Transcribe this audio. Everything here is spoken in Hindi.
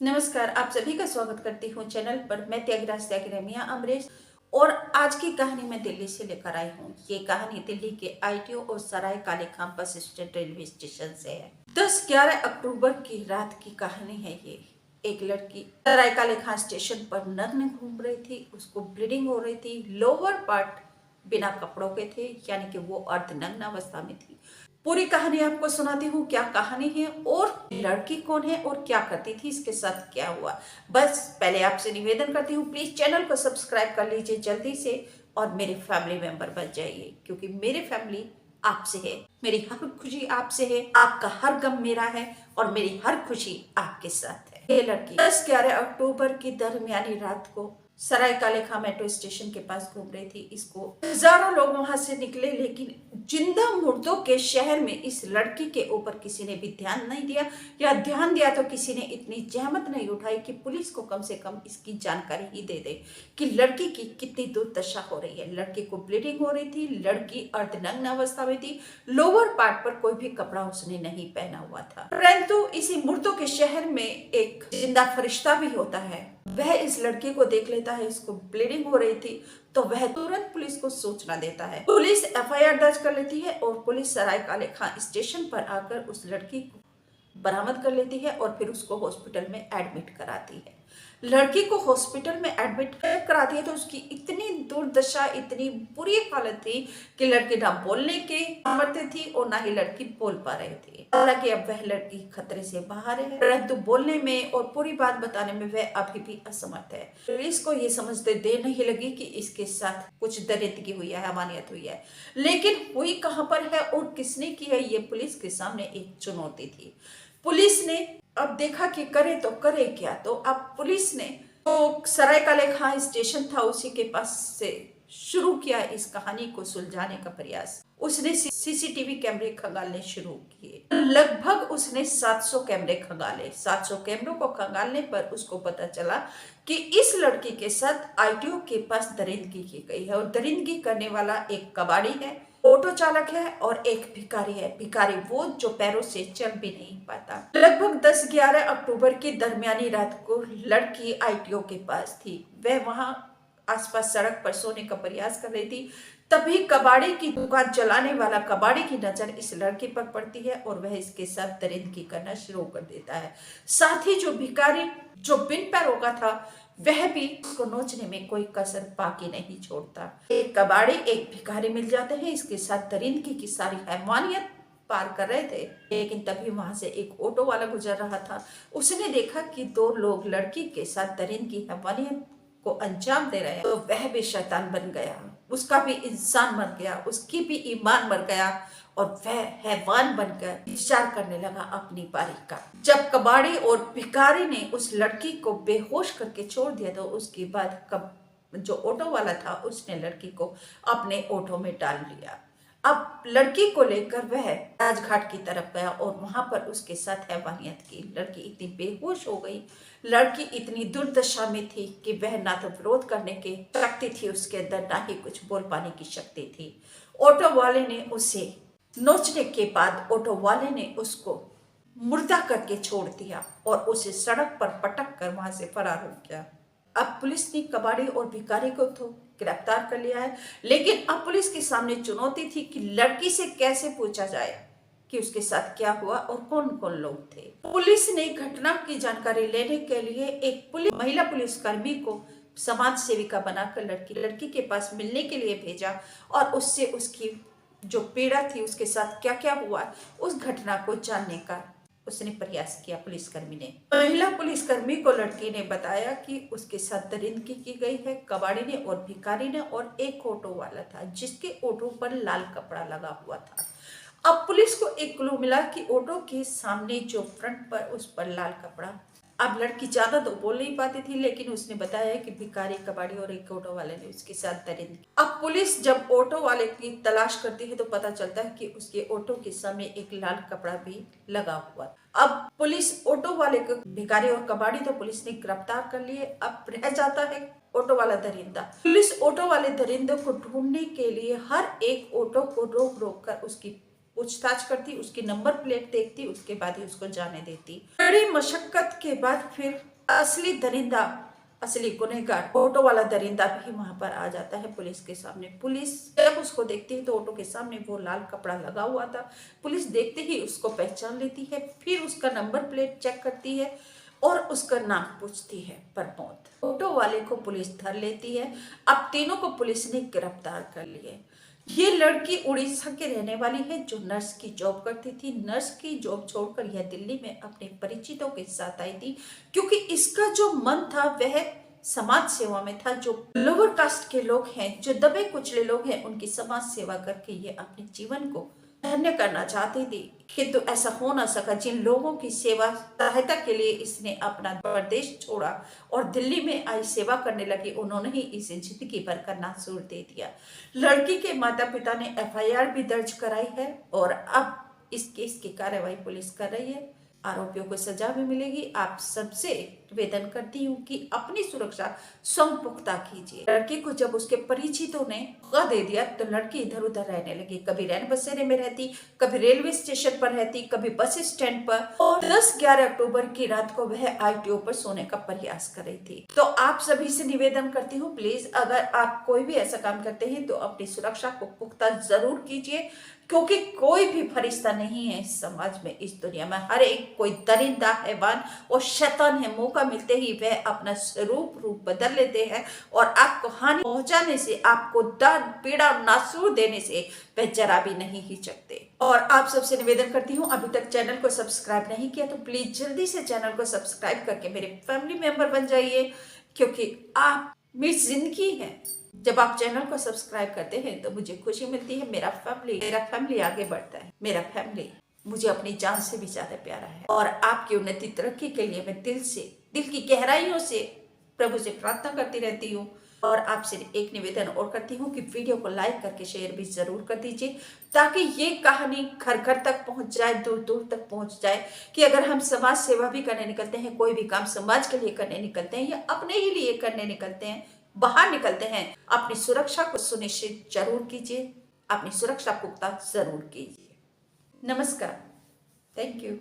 नमस्कार, आप सभी का स्वागत करती हूँ चैनल पर। मैं त्यागराज त्यागरमिया अमरीश और आज की कहानी मैं दिल्ली से लेकर आई हूँ। ये कहानी दिल्ली के आईटीओ और सराय काले खाम बस स्टैंड रेलवे स्टेशन से है। 10-11 अक्टूबर की रात की कहानी है ये। एक लड़की सराय काले खान स्टेशन पर नग्न घूम रही थी। उसको ब्लीडिंग हो रही थी। लोअर पार्ट बिना कपड़ों के थे, यानी कि वो अर्धनग्न अवस्था में थी। पूरी कहानी आपको सुनाती हूँ, क्या कहानी है और लड़की कौन है और क्या करती थी, इसके साथ क्या हुआ। बस पहले आपसे निवेदन करती हूँ, प्लीज चैनल को सब्सक्राइब कर लीजिए जल्दी से और मेरे फैमिली मेंबर बन जाइए, क्योंकि मेरी फैमिली आपसे है। मेरी हर खुशी आपसे है, आपका हर गम मेरा है और मेरी हर खुशी आपके साथ है। ये लड़की 10-11 अक्टूबर की दरमियानी रात को सराय काले खां मेट्रो स्टेशन के पास घूम रही थी। इसको हजारों लोग वहां से निकले, लेकिन जिंदा मुर्दों के शहर में इस लड़की के ऊपर किसी ने भी ध्यान नहीं दिया, या ध्यान दिया तो किसी ने इतनी जहमत नहीं उठाई कि पुलिस को कम से कम इसकी जानकारी ही दे दे कि लड़की की कितनी दुर्दशा हो रही है। लड़की को ब्लीडिंग हो रही थी, लड़की अर्धनग्न अवस्था में थी, लोअर पार्ट पर कोई भी कपड़ा उसने नहीं पहना हुआ था। परंतु इसी मुर्दों के शहर में एक जिंदा फरिश्ता भी होता है। वह इस लड़की को देख लेता है, इसको ब्लीडिंग हो रही थी, तो वह तुरंत पुलिस को सूचना देता है। पुलिस एफआईआर दर्ज कर लेती है और पुलिस सराय काले खां स्टेशन पर आकर उस लड़की को बरामद कर लेती है और फिर उसको हॉस्पिटल में एडमिट कराती है। लड़की को हॉस्पिटल में एडमिट कराती है तो उसकी इतनी दुर्दशा, इतनी बुरी हालत थी कि लड़की ना बोलने के सामर्थ्य थी और ना ही लड़की बोल पा रही थी। हालांकि अब वह लड़की खतरे से बाहर है, परंतु बोलने में और पूरी बात बताने में वह अभी भी असमर्थ है। पुलिस को ये समझते देर नहीं लगी कि इसके साथ कुछ दरिद्रगी हुई है, हैवानियत हुई है, लेकिन हुई कहां पर है और किसने की है, ये पुलिस के सामने एक चुनौती थी। पुलिस ने अब देखा कि करे तो करे क्या, तो अब पुलिस ने तो सराय काले खां स्टेशन था उसी के पास से शुरू किया इस कहानी को सुलझाने का प्रयास। उसने सीसीटीवी कैमरे खंगालने शुरू किए। लगभग उसने 700 कैमरे खंगाले। 700 कैमरों को खंगालने पर उसको पता चला कि इस लड़की के साथ आईटीओ के पास दरिंदगी की गई है और दरिंदगी करने वाला एक कबाड़ी है, ऑटो चालक है और एक भिखारी है। भिखारी वो जो पैरों से चल भी नहीं पाता। लगभग 10-11 अक्टूबर की दरमियानी रात को लड़की आईटीओ के पास थी। वह वहां आसपास सड़क पर सोने का प्रयास कर रही थी। तभी कबाड़ी की दुकान चलाने वाला कबाड़ी की नजर इस लड़की पर पड़ती है और वह इसके साथ दरिंदगी करना शुरू कर देता है। साथ ही जो भिखारी जो बिन पैरों का था, वह भी उसको नोचने में कोई कसर बाकी नहीं छोड़ता। एक कबाड़ी एक भिखारी मिल जाते हैं, इसके साथ दरिंदगी की सारी हैवानियत पार कर रहे थे। लेकिन तभी वहां से एक ऑटो वाला गुजर रहा था। उसने देखा कि दो लोग लड़की के साथ दरिंदगी हैवानियत को अंजाम दे रहे हैं, तो वह भी शैतान बन गया, उसका भी इंसान मर गया, उसकी भी ईमान मर गया और वह हैवान बनकर विचार करने लगा अपनी बारी का। जब कबाड़ी और भिखारी ने उस लड़की को बेहोश करके छोड़ दिया, तो उसके बाद जो ऑटो वाला था उसने लड़की को अपने ऑटो में डाल लिया। अब लड़की को लेकर वह राजघाट की तरफ गया और वहां पर उसके साथ हैवानियत की। लड़की इतनी बेहोश हो गई, लड़की इतनी दुर्दशा में थी कि वह ना तो विरोध करने की शक्ति थी उसके अंदर, ना ही कुछ बोल पाने की शक्ति थी। ऑटो वाले ने उसे नोचने के बाद ऑटो वाले ने उसको मुर्दा करके छोड़ दिया और उसे सड़क पर पटक कर वहां से फरार हो गया। अब पुलिस ने कबाड़ी और भिखारी को तो गिरफ्तार कर लिया है, लेकिन अब पुलिस के सामने चुनौती थी कि लड़की से कैसे पूछा जाए कि उसके साथ क्या हुआ और कौन कौन लोग थे। पुलिस ने घटना की जानकारी लेने के लिए एक महिला पुलिसकर्मी को समाज सेविका बनाकर लड़की के पास मिलने के लिए भेजा और उससे उसकी जो पीड़ा थी, उसके साथ क्या क्या हुआ, उस घटना को जानने का उसने प्रयास किया। पुलिसकर्मी ने, महिला पुलिसकर्मी को लड़की ने बताया कि उसके साथ दरिंदगी की गई है कबाड़ी ने और भिखारी ने और एक ऑटो वाला था जिसके ऑटो पर लाल कपड़ा लगा हुआ था। अब पुलिस को एक क्लू मिला कि ऑटो के सामने जो फ्रंट पर उस पर लाल कपड़ा। अब लड़की ज्यादा तो बोल नहीं पाती थी, लेकिन उसने बताया कि भिखारी कबाड़ी और एक ऑटो वाले ने उसके साथ दरिंदगी। अब पुलिस जब ऑटो वाले की तलाश करती है तो पता चलता है कि उसके ऑटो के सामने एक लाल कपड़ा भी लगा हुआ। अब पुलिस ऑटो वाले को, भिखारी और कबाड़ी तो पुलिस ने गिरफ्तार कर लिए। अब रह जाता है ऑटो वाला दरिंदा। पुलिस ऑटो वाले दरिंदे को ढूंढने के लिए हर एक ऑटो को रोक रोक कर उसकी पूछताछ करती, उसकी नंबर प्लेट देखती, उसके बाद ही उसको जाने देती। बड़ी मशक्कत के बाद फिर असली दरिंदा, असली गुनहगार ऑटो वाला दरिंदा भी वहां पर आ जाता है पुलिस के सामने। पुलिस जब उसको देखती है तो ऑटो के सामने वो लाल कपड़ा लगा हुआ था। पुलिस देखते ही उसको पहचान लेती है, फिर उसका नंबर प्लेट चेक करती है और उसका नाम पूछती है प्रमोद। ऑटो वाले को पुलिस धर लेती है। अब तीनों को पुलिस ने गिरफ्तार कर लिए। ये लड़की उड़ीसा के रहने वाली है जो नर्स की जॉब करती थी। नर्स की जॉब छोड़कर यह दिल्ली में अपने परिचितों के साथ आई थी, क्योंकि इसका जो मन था वह समाज सेवा में था। जो लोअर कास्ट के लोग हैं, जो दबे कुचले लोग हैं, उनकी समाज सेवा करके ये अपने जीवन को धन्य करना चाहती थी, किंतु ऐसा हो ना सका। जिन लोगों की सेवा सहायता के लिए इसने अपना प्रदेश छोड़ा और दिल्ली में आई सेवा करने लगी, उन्होंने ही इसे जिंदगी भर का नासूर दे दिया। लड़की के माता पिता ने एफआईआर भी दर्ज कराई है और अब इस केस की कार्रवाई पुलिस कर रही है। आरोपियों को सजा भी मिलेगी। आप सबसे निवेदन करती हूँ कि अपनी सुरक्षा स्वयं पुख्ता कीजिए। लड़की को जब उसके परिचितों ने धोखा दे दिया तो लड़की इधर उधर रहने लगी। कभी रैन बसेरे में रहती, कभी रेलवे स्टेशन पर रहती, कभी बस स्टैंड पर, और 10-11 अक्टूबर की रात को वह आईटीओ पर सोने का प्रयास कर रही थी। तो आप सभी से निवेदन करती हूँ, प्लीज अगर आप कोई भी ऐसा काम करते हैं तो अपनी सुरक्षा को पुख्ता जरूर कीजिए, क्योंकि कोई भी फरिश्ता नहीं है इस समाज में, इस दुनिया में। हर एक कोई दरिंदा हैवान और शैतान है। मौका मिलते ही वह अपना रूप बदल लेते हैं और आपको हानि पहुंचाने से, आपको दर्द पीड़ा नासूर देने से वह जरा भी नहीं हिचकते। और आप सबसे निवेदन करती हूँ, अभी तक चैनल को सब्सक्राइब नहीं किया तो प्लीज जल्दी से चैनल को सब्सक्राइब करके मेरे फैमिली मेंबर बन जाइए, क्योंकि आप मेरी जिंदगी है। जब आप चैनल को सब्सक्राइब करते हैं तो मुझे खुशी मिलती है। मेरा फैमिली आगे बढ़ता है। मेरा फैमिली मुझे अपनी जान से भी ज्यादा प्यारा है और आपकी उन्नति तरक्की के लिए मैं दिल की गहराइयों से प्रभु से प्रार्थना करती रहती हूँ। और आपसे एक निवेदन और करती हूँ कि वीडियो को लाइक करके शेयर भी जरूर कर दीजिए, ताकि ये कहानी घर घर तक पहुंच जाए, दूर दूर तक पहुंच जाए, कि अगर हम समाज सेवा भी करने निकलते हैं, कोई भी काम समाज के लिए करने निकलते हैं या अपने ही लिए करने निकलते हैं, बाहर निकलते हैं, अपनी सुरक्षा को सुनिश्चित जरूर कीजिए, अपनी सुरक्षा पुख्ता जरूर कीजिए। नमस्कार, थैंक यू।